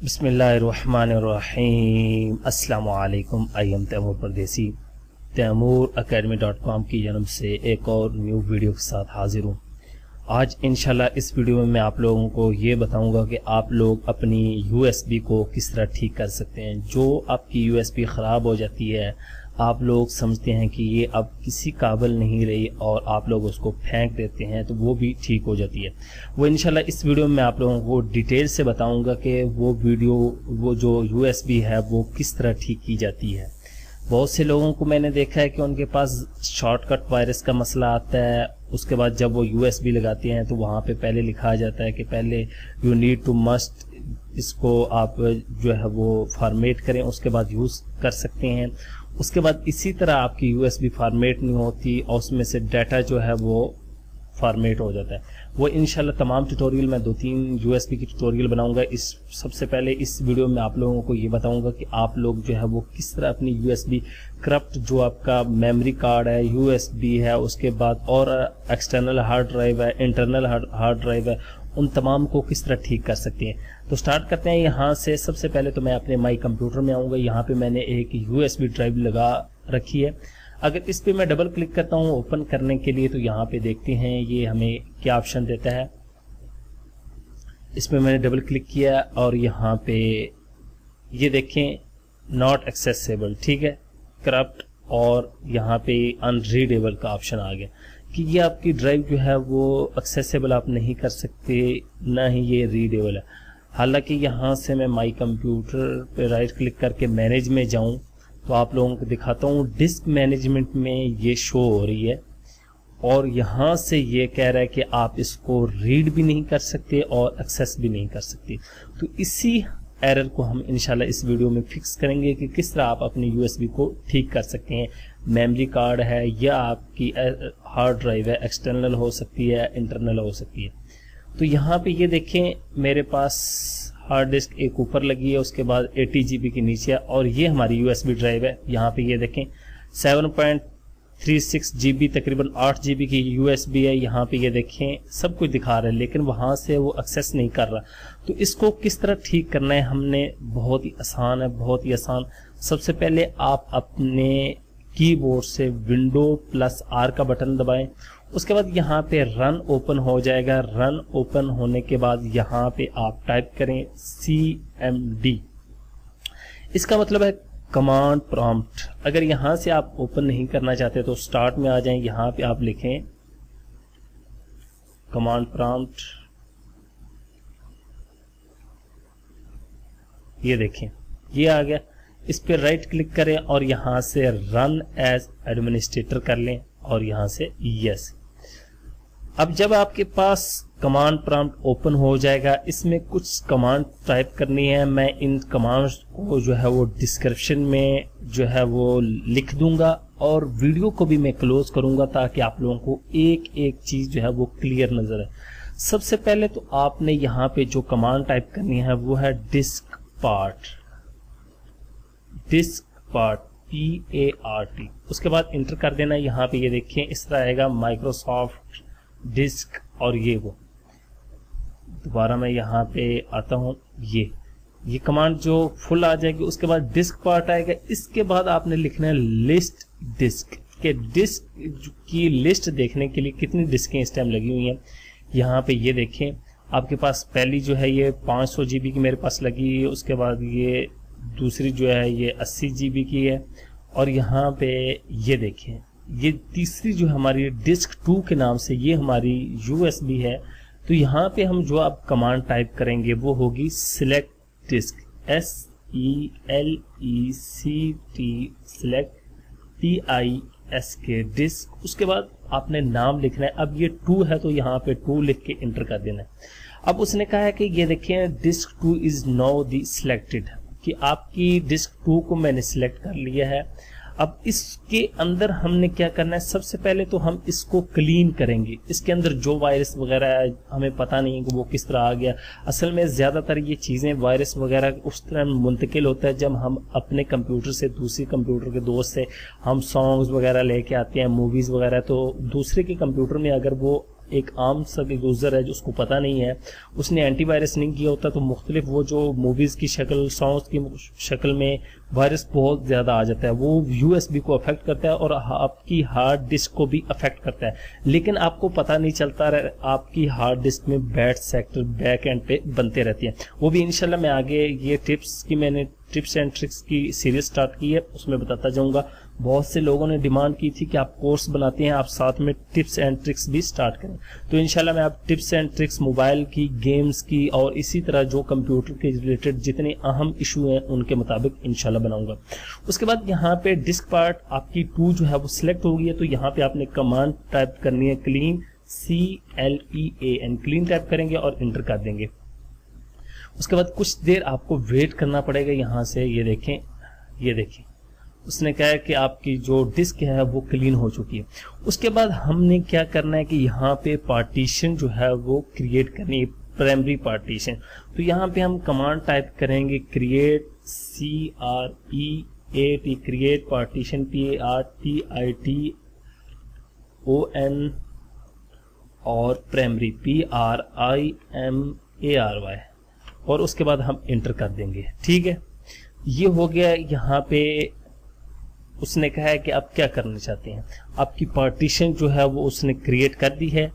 बिस्मिल्लाहिर्रहमानिर्रहीम। अस्सलामु अलैकुम। आई एम तैमूर परदेसी। तैमूर academy.com की जन्म से एक और न्यू वीडियो के साथ हाजिर हूँ। आज इंशाल्लाह इस वीडियो में मैं आप लोगों को ये बताऊंगा कि आप लोग अपनी USB को किस तरह ठीक कर सकते हैं। जो आपकी USB ख़राब हो जाती है, आप लोग समझते हैं कि ये अब किसी काबिल नहीं रही और आप लोग उसको फेंक देते हैं, तो वो भी ठीक हो जाती है। वो इंशाल्लाह इस वीडियो में आप लोगों को डिटेल से बताऊंगा कि वो जो USB है वो किस तरह ठीक की जाती है। बहुत से लोगों को मैंने देखा है कि उनके पास शॉर्टकट वायरस का मसला आता है। उसके बाद जब वो USB लगाते हैं तो वहाँ पे पहले लिखा जाता है कि पहले यू नीड टू मस्ट इसको आप जो है वो फॉर्मेट करें, उसके बाद यूज़ कर सकते हैं। उसके बाद इसी तरह आपकी USB फॉर्मेट नहीं होती और उसमें से डाटा जो है वो फॉर्मेट हो जाता है। वो इंशाल्लाह तमाम ट्यूटोरियल में 2-3 USB की ट्यूटोरियल बनाऊंगा। सबसे पहले इस वीडियो में आप लोगों को ये बताऊंगा कि आप लोग जो है वो किस तरह अपनी USB करप्ट जो आपका मेमोरी कार्ड है, USB है, उसके बाद और एक्सटर्नल हार्ड ड्राइव है, इंटरनल हार्ड ड्राइव है, उन तमाम को किस तरह ठीक कर सकते हैं। तो स्टार्ट करते हैं यहाँ से। सबसे पहले तो मैं अपने माई कंप्यूटर में आऊँगा। यहाँ पे मैंने एक USB ड्राइव लगा रखी है। अगर इस पे मैं डबल क्लिक करता हूँ ओपन करने के लिए, तो यहाँ पे देखते हैं ये हमें क्या ऑप्शन देता है। इस पे मैंने डबल क्लिक किया और यहाँ पे ये देखें नॉट एक्सेसिबल, ठीक है, करप्ट, और यहाँ पे अनरीडेबल का ऑप्शन आ गया कि ये आपकी ड्राइव जो है वो एक्सेसिबल आप नहीं कर सकते, ना ही ये रीडेबल है। हालांकि यहाँ से मैं माई कंप्यूटर पे राइट क्लिक करके मैनेज में जाऊँ तो आप लोगों को दिखाता हूँ। डिस्क मैनेजमेंट में ये शो हो रही है और यहाँ से ये कह रहा है कि आप इसको रीड भी नहीं कर सकते और एक्सेस भी नहीं कर सकते। तो इसी एरर को हम इंशाल्लाह इस वीडियो में फिक्स करेंगे कि किस तरह आप अपनी USB को ठीक कर सकते हैं। मेमोरी कार्ड है या आपकी हार्ड ड्राइव है, एक्सटर्नल हो सकती है, इंटरनल हो सकती है। तो यहाँ पे ये देखें मेरे पास हार्ड डिस्क एक ऊपर लगी है, उसके बाद 80 GB की नीचे है और ये हमारी USB ड्राइव है। यहाँ पे ये देखें 7.36 GB, तकरीबन 8 GB की USB है। यहाँ पे ये देखें सब कुछ दिखा रहा है, लेकिन वहाँ से वो एक्सेस नहीं कर रहा। तो इसको किस तरह ठीक करना है हमने, बहुत ही आसान है, बहुत ही आसान। सबसे पहले आप अपने कीबोर्ड से Windows+R का बटन दबाएं। उसके बाद यहाँ पे रन ओपन हो जाएगा। रन ओपन होने के बाद यहाँ पे आप टाइप करें CMD। इसका मतलब है कमांड प्रॉम्प्ट। अगर यहाँ से आप ओपन नहीं करना चाहते तो स्टार्ट में आ जाएं। यहाँ पे आप लिखें कमांड प्रॉम्प्ट। ये देखें ये आ गया। इस पे राइट क्लिक करें और यहाँ से रन एज एडमिनिस्ट्रेटर कर लें और यहाँ से यस। अब जब आपके पास कमांड प्रॉम्प्ट ओपन हो जाएगा, इसमें कुछ कमांड टाइप करनी है। मैं इन कमांड्स को जो है वो डिस्क्रिप्शन में जो है वो लिख दूंगा और वीडियो को भी मैं क्लोज करूंगा ताकि आप लोगों को एक एक चीज जो है वो क्लियर नजर आए। सबसे पहले तो आपने यहाँ पे जो कमांड टाइप करनी है वो है डिस्क पार्ट PART। उसके बाद इंटर कर देना। यहाँ पे ये देखिए इस तरह आएगा माइक्रोसॉफ्ट डिस्क और ये वो। दोबारा मैं यहाँ पे आता हूँ, ये कमांड जो फुल आ जाएगी। उसके बाद डिस्क पार्ट आएगा। इसके बाद आपने लिखना है लिस्ट डिस्क के। डिस्क की लिस्ट देखने के लिए कितनी डिस्कें इस टाइम लगी हुई हैं। यहाँ पे ये देखें आपके पास पहली जो है ये 500 GB की मेरे पास लगी है। उसके बाद ये दूसरी जो है ये 80 GB की है और यहाँ पे ये देखें ये तीसरी जो हमारी डिस्क 2 के नाम से ये हमारी USB है। तो यहाँ पे हम जो आप कमांड टाइप करेंगे वो होगी select disk, SELECT, select DISK disk. उसके बाद आपने नाम लिखना है। अब ये 2 है तो यहाँ पे 2 लिख के इंटर कर देना है। अब उसने कहा है कि ये देखें disk 2 is now the selected, कि आपकी डिस्क 2 को मैंने सिलेक्ट कर लिया है। अब इसके अंदर हमने क्या करना है, सबसे पहले तो हम इसको क्लीन करेंगे। इसके अंदर जो वायरस वगैरह है हमें पता नहीं है कि वो किस तरह आ गया। असल में ज़्यादातर ये चीज़ें वायरस वगैरह उस तरह मुंतकिल होता है जब हम अपने कंप्यूटर से दूसरे कंप्यूटर के दोस्त से हम सॉन्ग्स वगैरह लेके आते हैं, मूवीज़ वगैरह, तो दूसरे के कंप्यूटर में अगर वो एक आम सा यूज़र है जो उसको पता नहीं है, उसने एंटीवायरस नहीं किया होता, तो मुख्तलिफ वो जो मूवीज़ की शक्ल, सॉन्ग्स की शक्ल में वायरस बहुत ज़्यादा आ जाता है, वो USB को अफेक्ट करता है और आपकी हार्ड डिस्क को भी अफेक्ट करता है, लेकिन आपको पता नहीं चलता, आपकी हार्ड डिस्क में बैड सेक्टर बैक एंड पे बनते रहती हैं। वो भी इंशाल्लाह मैं आगे ये मैंने टिप्स एंड ट्रिक्स की सीरीज स्टार्ट की है, उसमें बताता जाऊंगा। बहुत से लोगों ने डिमांड की थी कि आप कोर्स बनाते हैं, आप साथ में टिप्स एंड ट्रिक्स भी स्टार्ट करें, तो इंशाल्लाह मैं आप टिप्स एंड ट्रिक्स मोबाइल की, गेम्स की और इसी तरह जो कंप्यूटर के रिलेटेड जितने अहम इशू हैं उनके मुताबिक इंशाल्लाह बनाऊंगा। उसके बाद यहाँ पे डिस्क पार्ट आपकी 2 जो है वो सिलेक्ट हो गई है, तो यहाँ पे आपने कमांड टाइप करनी है, क्लीन CLEAN, क्लीन टाइप करेंगे और इंटर कर देंगे। उसके बाद कुछ देर आपको वेट करना पड़ेगा। यहाँ से ये देखें उसने कहा है कि आपकी जो डिस्क है वो क्लीन हो चुकी है। उसके बाद हमने क्या करना है कि यहाँ पे पार्टीशन जो है वो क्रिएट करनी है, प्राइमरी पार्टीशन। तो यहाँ पे हम कमांड टाइप करेंगे create CREAT, create partition PARTITION और प्राइमरी PRIMARY, और उसके बाद हम इंटर कर देंगे। ठीक है, ये हो गया। यहाँ पे उसने कहा है कि आप क्या करना चाहते हैं, आपकी पार्टीशन जो है वो उसने क्रिएट कर दी है।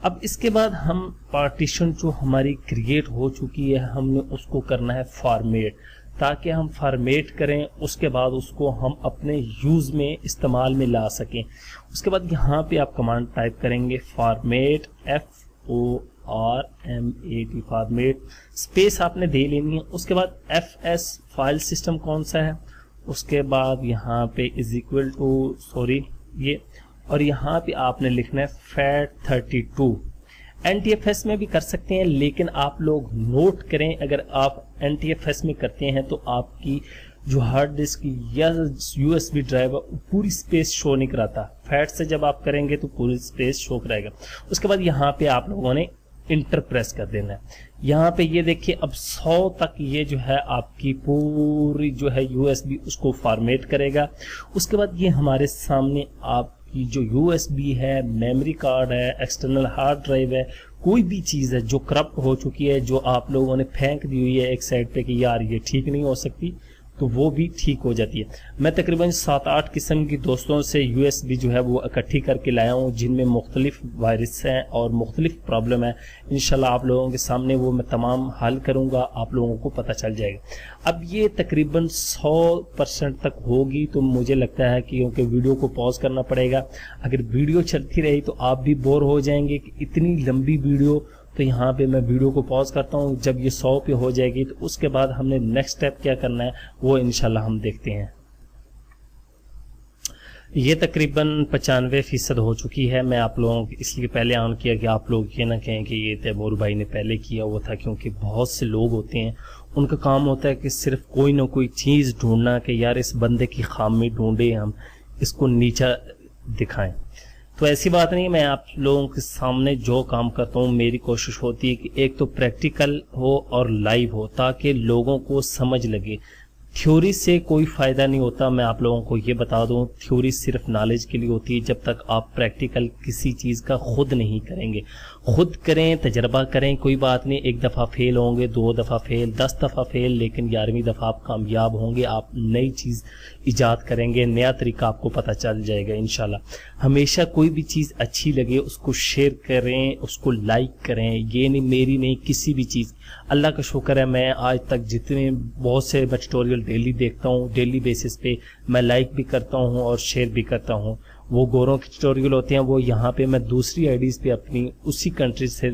अब इसके बाद हम पार्टीशन जो हमारी क्रिएट हो चुकी है हमने उसको करना है फॉर्मेट, ताकि हम फॉर्मेट करें, उसके बाद उसको हम अपने यूज़ में इस्तेमाल में ला सकें। उसके बाद यहाँ पे आप कमांड टाइप करेंगे फॉर्मेट FORMAT, फॉर्मेट, स्पेस आपने दे लेनी है। उसके बाद FS फाइल सिस्टम कौन सा है, उसके बाद यहाँ पे इज इक्वल टू ये, और यहाँ पे आपने लिखना है FAT32। NTFS में भी कर सकते हैं, लेकिन आप लोग नोट करें अगर आप NTFS में करते हैं तो आपकी जो हार्ड डिस्क या USB ड्राइव पूरी स्पेस शो नहीं कराता। फैट से जब आप करेंगे तो पूरी स्पेस शो कराएगा। उसके बाद यहाँ पे आप लोगों ने इंटर प्रेस कर देना है। यहाँ पे ये देखिए अब 100 तक ये जो है आपकी पूरी जो है USB उसको फॉर्मेट करेगा। उसके बाद ये हमारे सामने आपकी जो USB है, मेमोरी कार्ड है, एक्सटर्नल हार्ड ड्राइव है, कोई भी चीज़ है जो करप्ट हो चुकी है, जो आप लोगों ने फेंक दी हुई है एक साइड पे कि यार ये ठीक नहीं हो सकती, तो वो भी ठीक हो जाती है। मैं तकरीबन 7-8 किस्म की दोस्तों से USB जो है वो इकट्ठी करके लाया हूँ, जिनमें मुख्तलिफ वायरस हैं और मुख्तलिफ प्रॉब्लम है। इंशाल्लाह आप लोगों के सामने वो मैं तमाम हल करूँगा, आप लोगों को पता चल जाएगा। अब ये तकरीबन 100% तक होगी, तो मुझे लगता है कि क्योंकि वीडियो को पॉज करना पड़ेगा। अगर वीडियो चलती रही तो आप भी बोर हो जाएंगे कि इतनी लंबी वीडियो, तो यहाँ पे मैं वीडियो को पॉज करता हूँ। जब ये 100 पे हो जाएगी तो उसके बाद हमने नेक्स्ट स्टेप क्या करना है वो इंशाल्लाह हम देखते हैं। ये तकरीबन 95% हो चुकी है। मैं आप लोगों को इसलिए पहले ऑन किया कि आप लोग ये ना कहें कि ये तैमूर भाई ने पहले किया हुआ था, क्योंकि बहुत से लोग होते हैं उनका काम होता है कि सिर्फ कोई ना कोई चीज़ ढूंढना कि यार इस बंदे की खामी ढूंढे, हम इसको नीचा दिखाएं। तो ऐसी बात नहीं, मैं आप लोगों के सामने जो काम करता हूँ मेरी कोशिश होती है कि एक तो प्रैक्टिकल हो और लाइव हो, ताकि लोगों को समझ लगे। थ्योरी से कोई फ़ायदा नहीं होता। मैं आप लोगों को ये बता दूं, थ्योरी सिर्फ नॉलेज के लिए होती है जब तक आप प्रैक्टिकल किसी चीज़ का खुद नहीं करेंगे। खुद करें, तजर्बा करें, कोई बात नहीं, 1 दफ़ा फेल होंगे, 2 दफ़ा फेल, 10 दफ़ा फेल, लेकिन 11वीं दफ़ा आप कामयाब होंगे। आप नई चीज़ ईजाद करेंगे, नया तरीका आपको पता चल जाएगा इंशाल्लाह। हमेशा कोई भी चीज़ अच्छी लगे उसको शेयर करें, उसको लाइक करें। ये नहीं मेरी नहीं, किसी भी चीज़। अल्लाह का शुक्र है मैं आज तक जितने बहुत से ट्यूटोरियल डेली देखता हूँ, डेली बेसिस पे मैं लाइक भी करता हूँ और शेयर भी करता हूँ। वो गोरों के ट्यूटोरियल होते हैं, वो यहाँ पे मैं दूसरी आईडीज़ पे अपनी उसी कंट्री से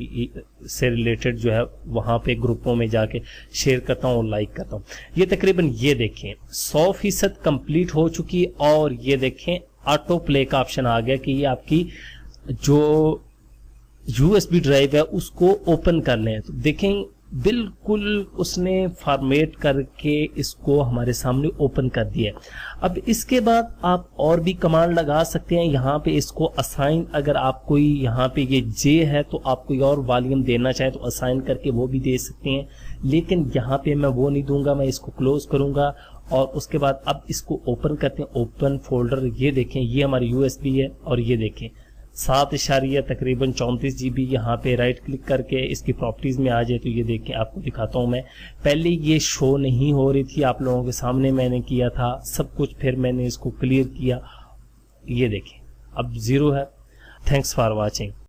रिलेटेड जो है वहाँ पे ग्रुपों में जाके शेयर करता हूँ और लाइक करता हूँ। ये तकरीबन ये देखें 100% कंप्लीट हो चुकी। और ये देखें ऑटो प्ले का ऑप्शन आ गया कि ये आपकी जो USB ड्राइव है उसको ओपन कर लें। तो देखें बिल्कुल उसने फॉर्मेट करके इसको हमारे सामने ओपन कर दिया। अब इसके बाद आप और भी कमांड लगा सकते हैं। यहाँ पे इसको असाइन, अगर आप कोई यहाँ पे ये J है तो आप कोई और वॉल्यूम देना चाहें तो असाइन करके वो भी दे सकते हैं, लेकिन यहाँ पे मैं वो नहीं दूंगा। मैं इसको क्लोज करूंगा और उसके बाद अब इसको ओपन करते हैं। ओपन फोल्डर, ये देखें ये हमारी USB है और ये देखें तकरीबन 34 GB। यहाँ पे राइट क्लिक करके इसकी प्रॉपर्टीज़ में आ जाए तो ये देखें, आपको दिखाता हूँ मैं। पहले ये शो नहीं हो रही थी, आप लोगों के सामने मैंने किया था सब कुछ, फिर मैंने इसको क्लियर किया, ये देखें अब 0 है। Thanks for watching.